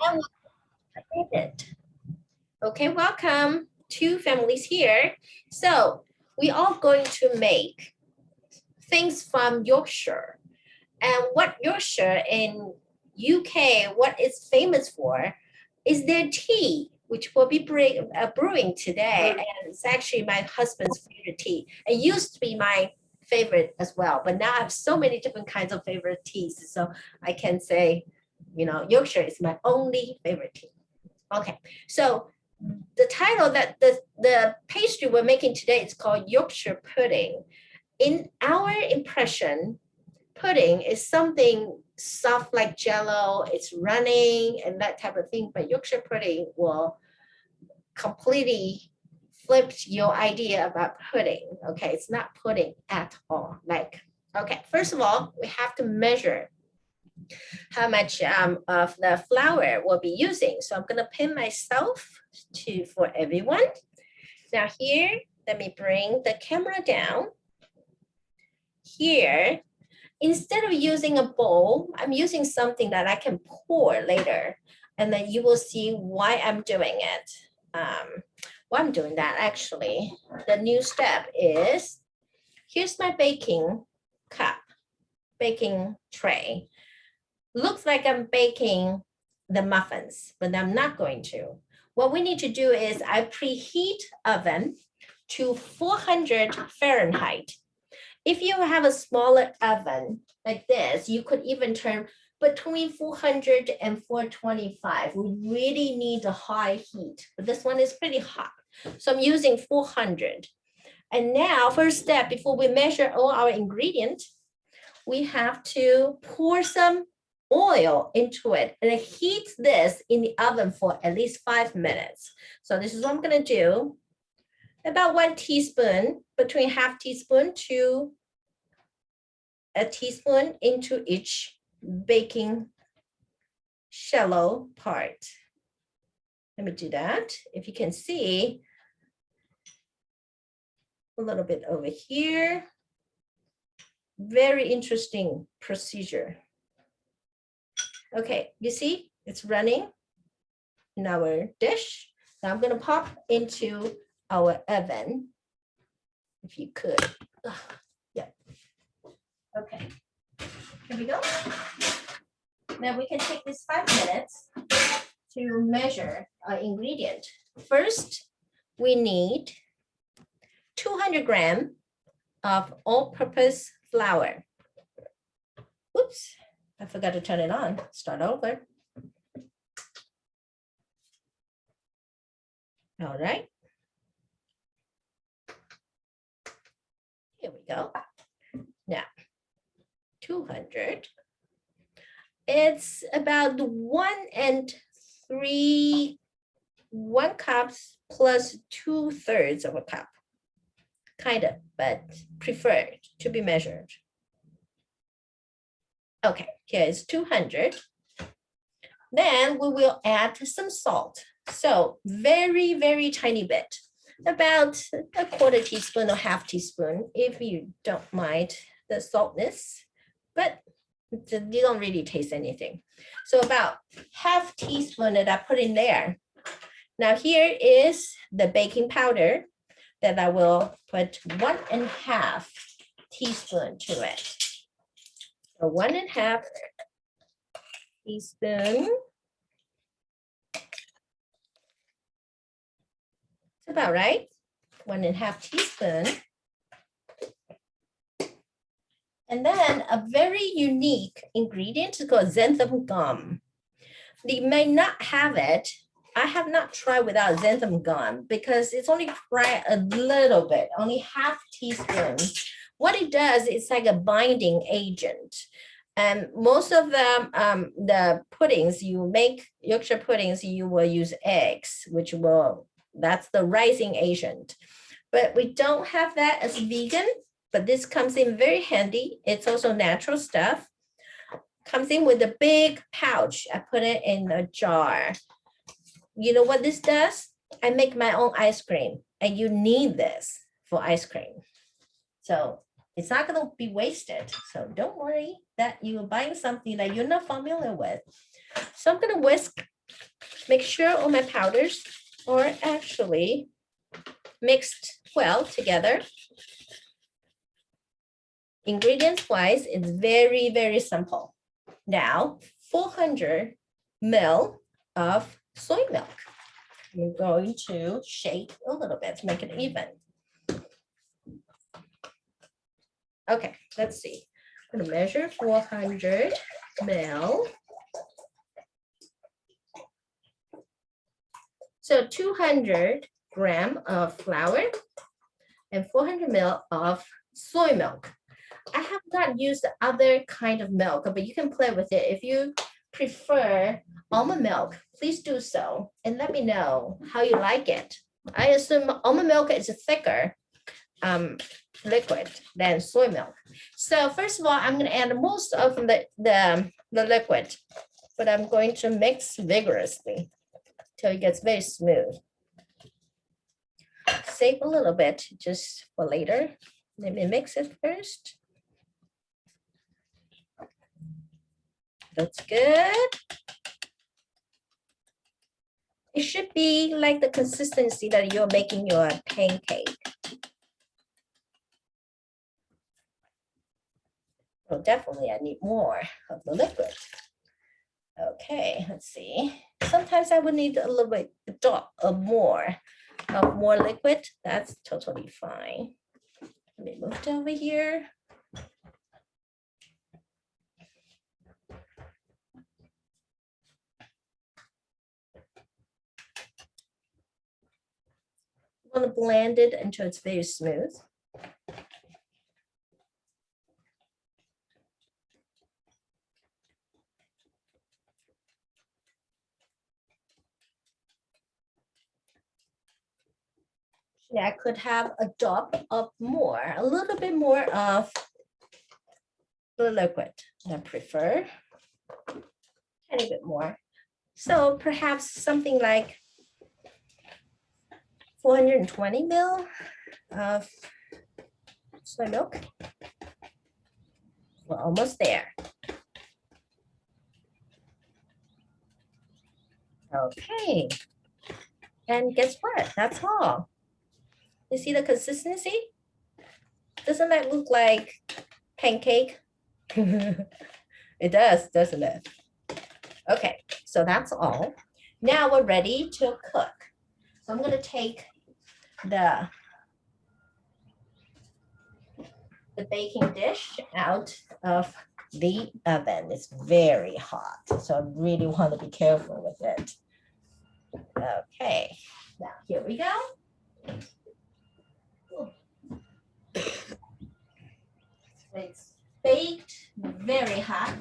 I will edit it. Okay, welcome. Two families here. So we are going to make things from Yorkshire. And what Yorkshire in UK, what it's famous for is their tea, which we'll be brewing today. And it's actually my husband's favorite tea. It used to be my favorite as well, but now I have so many different kinds of favorite teas. So I can say, Yorkshire is my only favorite tea. Okay, so the title that the pastry we're making today is called Yorkshire Pudding. In our impression, pudding is something soft like jello, it's running and that type of thing, but Yorkshire pudding will completely flip your idea about pudding. Okay, it's not pudding at all. Okay, first of all, we have to measure how much of the flour we'll be using. So I'm gonna pin myself for everyone. Now here, let me bring the camera down. Here, instead of using a bowl, I'm using something that I can pour later. And then you will see why I'm doing it. Why I'm doing that actually, the new step is, here's my baking cup, baking tray. Looks like I'm baking the muffins, but I'm not going to. What we need to do is I preheat oven to 400 Fahrenheit. If you have a smaller oven like this, you could even turn between 400 and 425. We really need a high heat, but this one is pretty hot. So I'm using 400. And now, first step, before we measure all our ingredients, we have to pour some oil into it and heat this in the oven for at least 5 minutes. So this is what I'm gonna do. About 1 teaspoon, between half teaspoon to a teaspoon into each baking shallow part. Let me do that. If you can see, a little bit over here. Very interesting procedure. Okay, you see, it's running in our dish. Now I'm gonna pop into our oven, if you could. Yeah. Okay, here we go. Now we can take this 5 minutes to measure our ingredient. First, we need 200 grams of all-purpose flour. Oops, I forgot to turn it on. Start over. All right. Here we go. Now, 200. It's about 1 cups plus 2/3 of a cup. Kind of, but preferred to be measured. Okay, here is 200. Then we will add some salt. So very, very tiny bit, about a 1/4 teaspoon or half teaspoon, if you don't mind the saltness, but you don't really taste anything. So about half teaspoon that I put in there. Now here is the baking powder that I will put 1.5 teaspoon to it. So 1.5 teaspoon. It's about right. 1.5 teaspoon. And then a very unique ingredient is called xanthan gum. They may not have it. I have not tried without xanthan gum because it's only fried a little bit, only half teaspoon. What it does, it's like a binding agent. And most of them, the puddings you make, Yorkshire puddings, you will use eggs, that's the rising agent. But we don't have that as vegan, but this comes in very handy. It's also natural stuff. Comes in with a big pouch. I put it in a jar. You know what this does? I make my own ice cream, and you need this for ice cream. So it's not going to be wasted. So don't worry that you're buying something that you're not familiar with. So I'm going to whisk make sure all my powders are actually mixed well together. Ingredients wise, it's very, very simple. Now, 400 ml of soy milk. I'm going to shake a little bit to make it even. Okay, let's see. I'm gonna measure 400 ml. So 200 grams of flour and 400 ml of soy milk. I have not used the other kind of milk, but you can play with it. If you prefer almond milk, please do so and let me know how you like it. I assume almond milk is a thicker liquid than soy milk. So first of all, I'm going to add most of the liquid, but I'm going to mix vigorously till it gets very smooth. Save a little bit just for later. Let me mix it first. That's good. It should be like the consistency that you're making your pancake. Oh, definitely I need more of the liquid. Okay, let's see. Sometimes I would need a little bit more liquid. That's totally fine. Let me move it over here. I'm going to blend it until it's very smooth. Yeah, I could have a drop of more, a little bit more of the liquid. I prefer a tiny bit more. So perhaps something like 420 ml of soy milk. We're almost there. Okay. And guess what? That's all. You see the consistency? Doesn't that look like pancake? It does, doesn't it? Okay, so that's all. Now we're ready to cook. So I'm going to take the baking dish out of the oven. It's very hot, so I really want to be careful with it. Okay, now here we go. It's baked, very hot.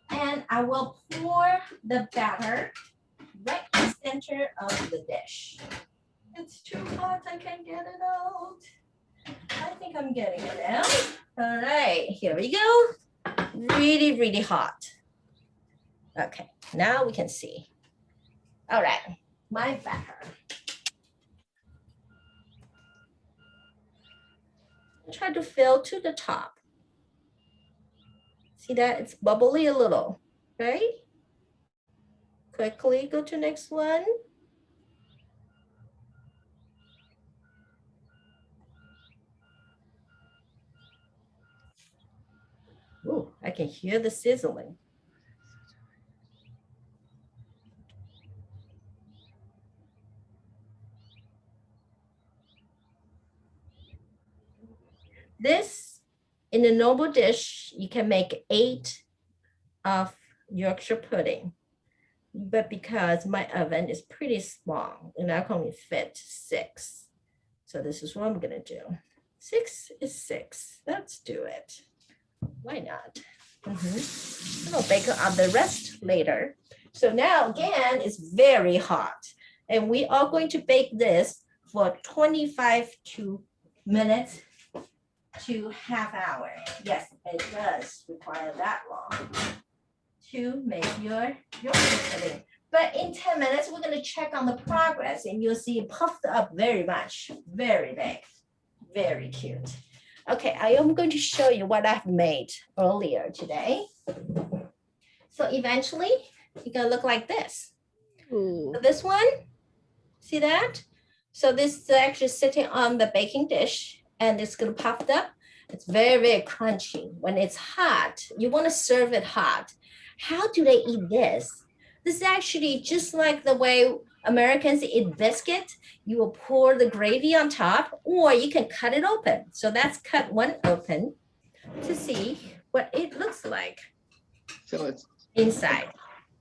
And I will pour the batter right in the center of the dish. It's too hot, I can't get it out. I think I'm getting it out. All right, here we go. Really, really hot. Okay, now we can see. All right, my batter. Try to fill to the top. See that? It's bubbly a little, right? Quickly go to next one. Ooh, I can hear the sizzling. This, in a normal dish, you can make 8 of Yorkshire pudding. But because my oven is pretty small and I can only fit 6. So this is what I'm gonna do. 6 is 6. Let's do it. Why not? I'll bake up the rest later. So now again, it's very hot. And we are going to bake this for 25 minutes to half hour. Yes, it does require that long to make your pudding. But in 10 minutes, we're going to check on the progress and you'll see it puffed up very much, very big, very cute. Okay, I am going to show you what I've made earlier today. So eventually, it's going to look like this. Ooh. This one, see that? So this is actually sitting on the baking dish and it's gonna pop up. It's very, very crunchy. When it's hot, you wanna serve it hot. How do they eat this? This is actually just like the way Americans eat biscuit. You will pour the gravy on top or you can cut it open. So that's cut one open to see what it looks like So it's inside.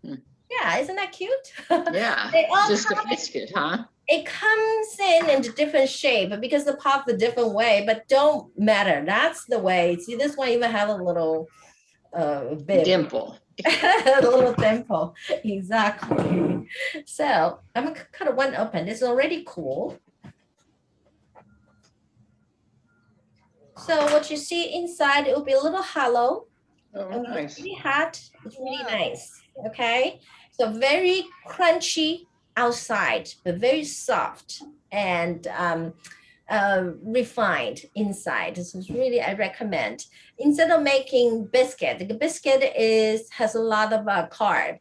Hmm. Yeah, isn't that cute? Yeah, They all just come a biscuit, huh? it comes in different shape because the pop a different way, but don't matter. That's the way. See, this one even have a little bib, Dimple. a little dimple. Exactly. So I'm gonna cut one open. It's already cool. So what you see inside, it will be a little hollow. Oh, And when it's nice. really hot, it's really Wow. nice. Okay. So very crunchy outside, but very soft and refined inside. This is really, I recommend. Instead of making biscuit, the biscuit has a lot of carb.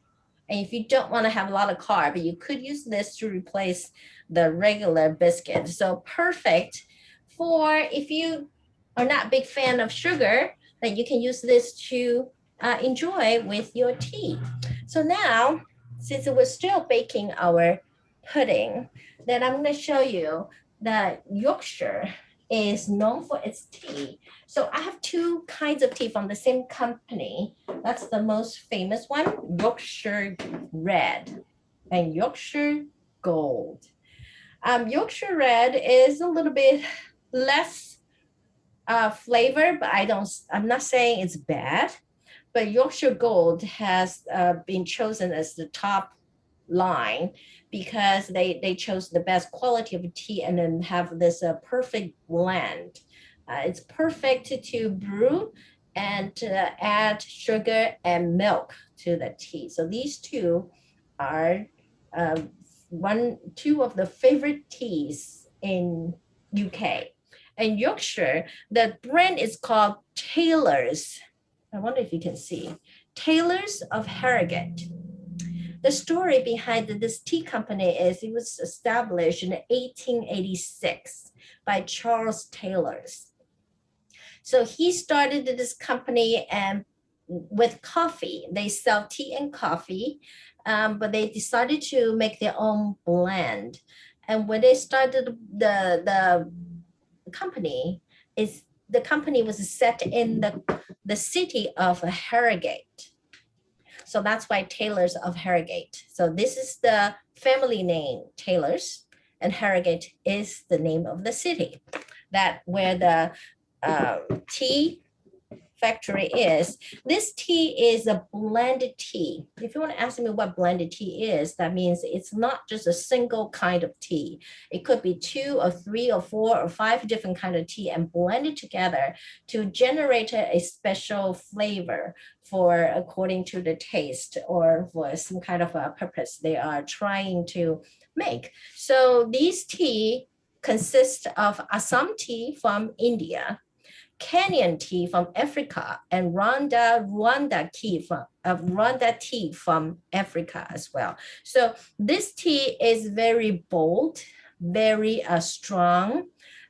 And if you don't want to have a lot of carb, you could use this to replace the regular biscuit. So perfect for if you are not a big fan of sugar, then you can use this to enjoy with your tea. So now, since we're still baking our pudding, then I'm going to show you that Yorkshire is known for its tea. So I have two kinds of tea from the same company. That's the most famous one, Yorkshire Red and Yorkshire Gold. Yorkshire Red is a little bit less flavor, but I'm not saying it's bad. But Yorkshire Gold has been chosen as the top line because they chose the best quality of tea and then have this perfect blend. It's perfect to brew and to add sugar and milk to the tea. So these two are uh, two of the favorite teas in UK. And Yorkshire, the brand is called Taylor's. I wonder if you can see. Taylor's of Harrogate. The story behind this tea company is it was established in 1886 by Charles Taylor's. So he started this company and with coffee. They sell tea and coffee, but they decided to make their own blend. And when they started the company, is the company was set in the city of Harrogate. So that's why Taylor's of Harrogate. So this is the family name, Taylor's, and Harrogate is the name of the city that where the tea factory is. This tea is a blended tea. If you want to ask me what blended tea is, that means it's not just a single kind of tea. It could be 2 or 3 or 4 or 5 different kind of tea and blended together to generate a special flavor for according to the taste or for some kind of a purpose they are trying to make. So these tea consist of Assam tea from India, Kenyan tea from Africa, and Rwanda tea from Africa as well. So this tea is very bold, very strong,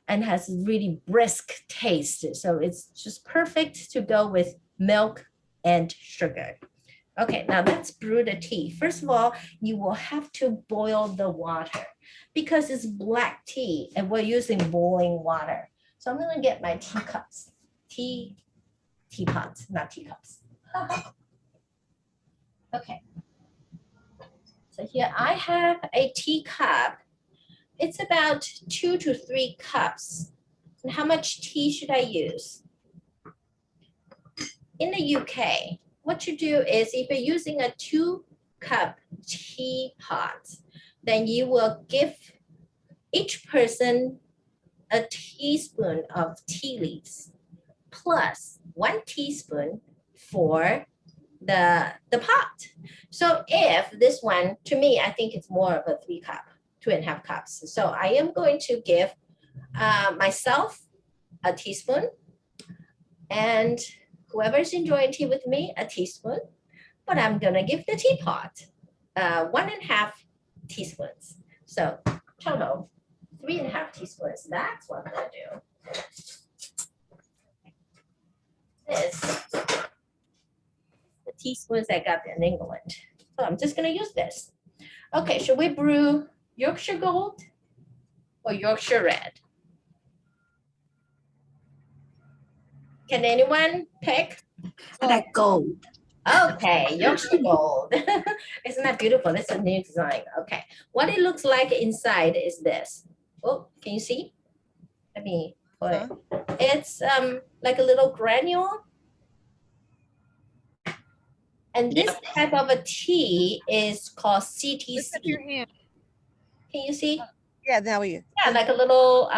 and has really brisk taste. So it's just perfect to go with milk and sugar. Okay, now let's brew the tea. First of all, you will have to boil the water because it's black tea and we're using boiling water. So I'm gonna get my teacups, teapots, not teacups. Okay. So here I have a teacup. It's about 2 to 3 cups. And how much tea should I use? In the UK, what you do is if you're using a 2-cup teapot, then you will give each person a teaspoon of tea leaves plus 1 teaspoon for the pot. So if this one, to me, I think it's more of a 3-cup, 2.5 cups. So I am going to give myself a teaspoon and whoever's enjoying tea with me, a teaspoon, but I'm gonna give the teapot 1.5 teaspoons. So total 3.5 teaspoons. That's what I'm gonna do. This the teaspoons I got in England. So I'm just gonna use this. Okay, should we brew Yorkshire Gold or Yorkshire Red? Can anyone pick? I like gold. Okay, Yorkshire Gold. Isn't that beautiful? That's a new design. Okay, what it looks like inside is this. Oh, can you see? Let me put it. It's like a little granule. And this Yep. type of a tea is called Lift up your CTC. hand. Can you see? Yeah, now you. Yeah, like a little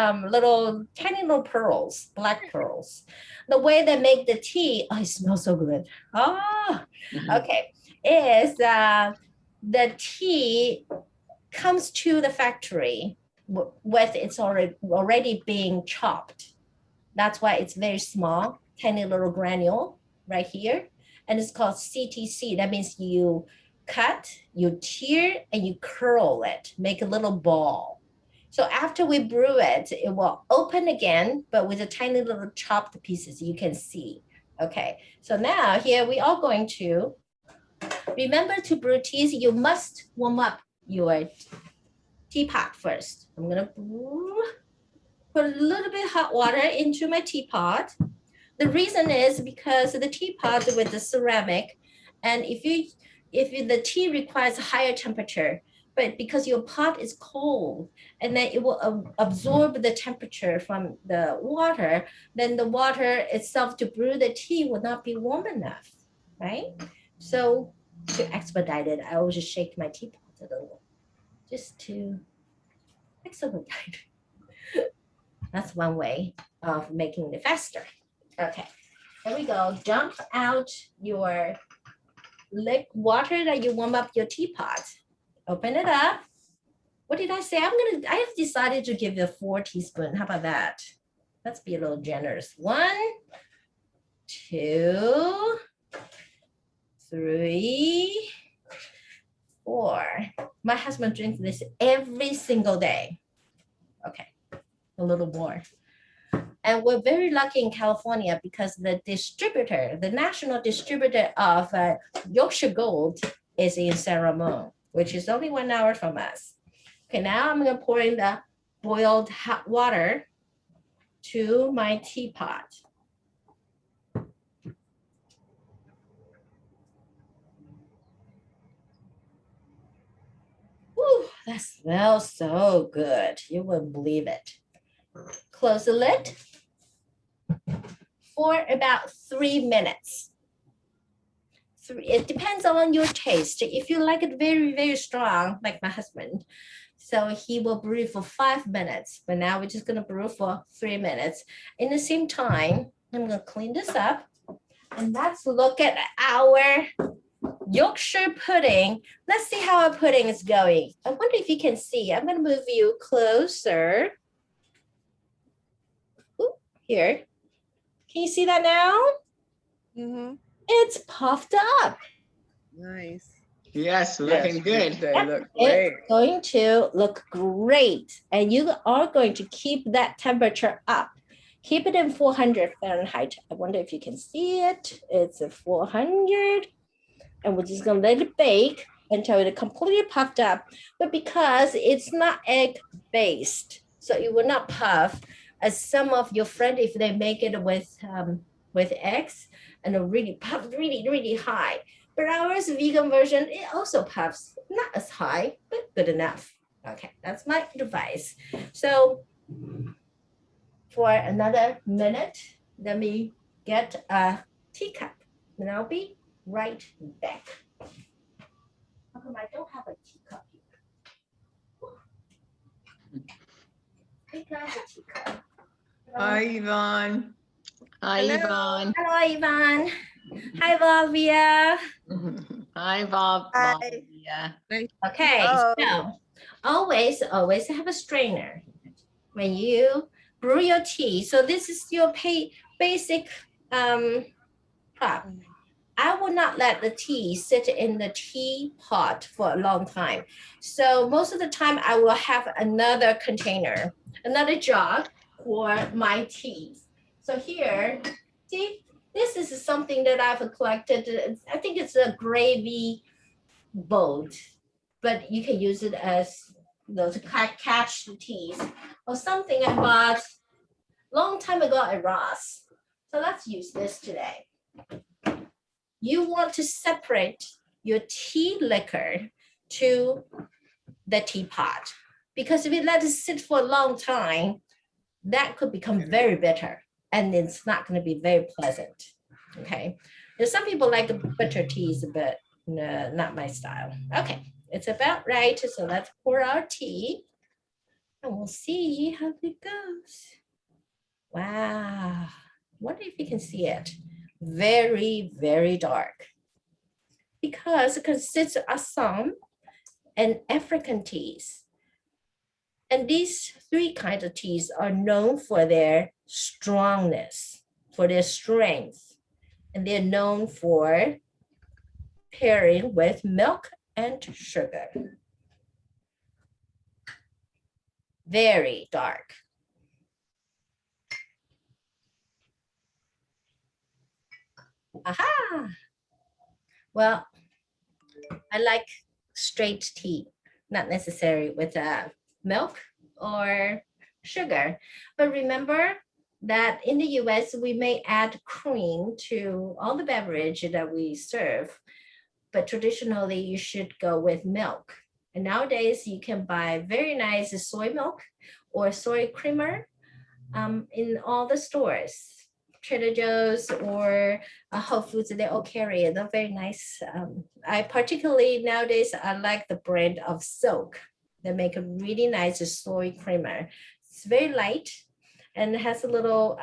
tiny little pearls, black pearls. The way they make the tea, oh, it smells so good. Oh, okay. Is the tea comes to the factory with it's already being chopped. That's why it's very small, tiny little granule right here. And it's called CTC. That means you cut, you tear, and you curl it, make a little ball. So after we brew it, it will open again, but with a tiny little chopped pieces you can see. Okay, so now here we are going to, remember to brew teas, you must warm up your teapot first. I'm gonna put a little bit hot water into my teapot. The reason is because the teapot with the ceramic, and if the tea requires a higher temperature, but because your pot is cold and then it will absorb the temperature from the water, then the water itself to brew the tea will not be warm enough, right? So to expedite it, I always just shake my teapot a little, just to expedite. That's one way of making it faster. Okay, there we go. Dump out your water that you warm up your teapot. Open it up. What did I say? I have decided to give you 4 teaspoons. How about that? Let's be a little generous. 1, 2, 3, 4. My husband drinks this every single day. Okay, a little more. And we're very lucky in California because the distributor, the national distributor of Yorkshire Gold is in San Ramon, which is only 1 hour from us. Okay, now I'm gonna pour in the boiled hot water to my teapot. Whew, that smells so good. You wouldn't believe it. Close the lid for about 3 minutes. It depends on your taste. If you like it very, very strong, like my husband, so he will brew for 5 minutes, but now we're just gonna brew for 3 minutes. In the same time, I'm gonna clean this up and let's look at our Yorkshire pudding. Let's see how our pudding is going. I wonder if you can see. I'm gonna move you closer. Ooh, here. Can you see that now? Mm-hmm. It's puffed up. Nice. Yes, looking good. They Yep, look great. it's going to look great. And you are going to keep that temperature up. Keep it in 400 Fahrenheit. I wonder if you can see it. It's a 400. And we're just gonna let it bake until it's completely puffed up. But because it's not egg based, so it will not puff as some of your friends, if they make it with eggs and it really puff really, really high. But ours vegan version, it also puffs, not as high, but good enough. Okay, that's my advice. So for another minute, let me get a teacup and I'll be right back. How come I don't have a teacup here? I think I have a teacup. Hi, Yvonne. Hi, Hello. Yvonne. Hello, Ivan. Hi, Valvia. Hi, Bob. Hi. Yeah. Okay, Oh. so always have a strainer when you brew your tea. So this is your basic prop. I will not let the tea sit in the teapot for a long time. So most of the time I will have another container, another jug for my teas. So here, see, this is something that I've collected. I think it's a gravy bowl, but you can use it as to catch the teas or something I bought long time ago at Ross. So let's use this today. You want to separate your tea liquor to the teapot, because if you let it sit for a long time, that could become very bitter and it's not going to be very pleasant. Okay. There's some people like bitter teas, but no, not my style. Okay. It's about right. So let's pour our tea and we'll see how it goes. Wow. Wonder if you can see it. Very, very dark. Because it consists of Assam and African teas. And these three kinds of teas are known for their strongness, for their strength. And they're known for pairing with milk and sugar. Very dark. Aha! Well, I like straight tea, not necessary with milk or sugar. But remember that in the US, we may add cream to all the beverage that we serve, but traditionally you should go with milk. And nowadays you can buy very nice soy milk or soy creamer in all the stores. Trader Joe's or Whole Foods, they all carry it. They're very nice. I particularly nowadays, I like the brand of Silk. They make a really nice soy creamer. It's very light and has a little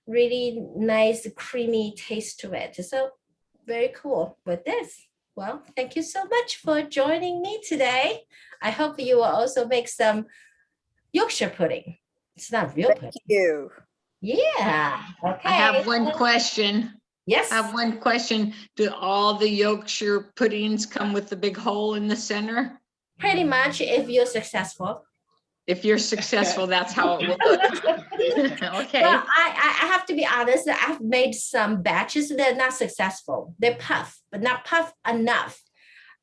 really nice creamy taste to it. So very cool with this. Well, thank you so much for joining me today. I hope you will also make some Yorkshire pudding. It's not real pudding. Thank you. Yeah, okay. I have one question. Yes. I have one question. Do all the Yorkshire puddings come with the big hole in the center? Pretty much if you're successful. If you're successful, that's how it will look. Okay. Well, I have to be honest, I've made some batches that are not successful. They're puff, but not puff enough.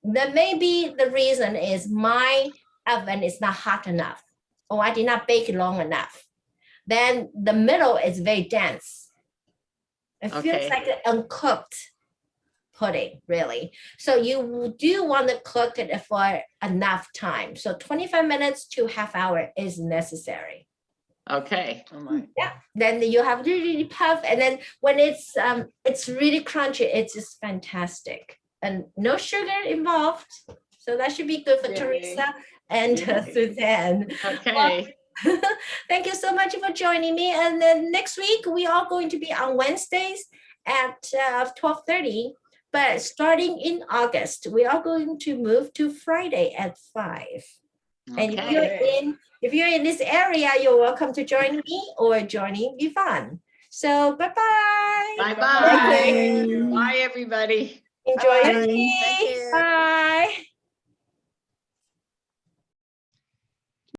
Then maybe the reason is my oven is not hot enough, or I did not bake it long enough. Then the middle is very dense. It feels Okay. like an uncooked pudding, really. So you do want to cook it for enough time. So 25 minutes to half hour is necessary. Okay. Yeah, then you have really puff, and then when it's really crunchy, it's just fantastic. And no sugar involved. So that should be good for Yay. Teresa and Okay. Suzanne. Thank you so much for joining me. And then next week, we are going to be on Wednesdays at 12:30. But starting in August, we are going to move to Friday at 5. And if you're in this area, you're welcome to join me or joining Yvonne. So bye-bye. Bye-bye. Bye, everybody. Enjoy Bye. your tea. Thank you. Bye.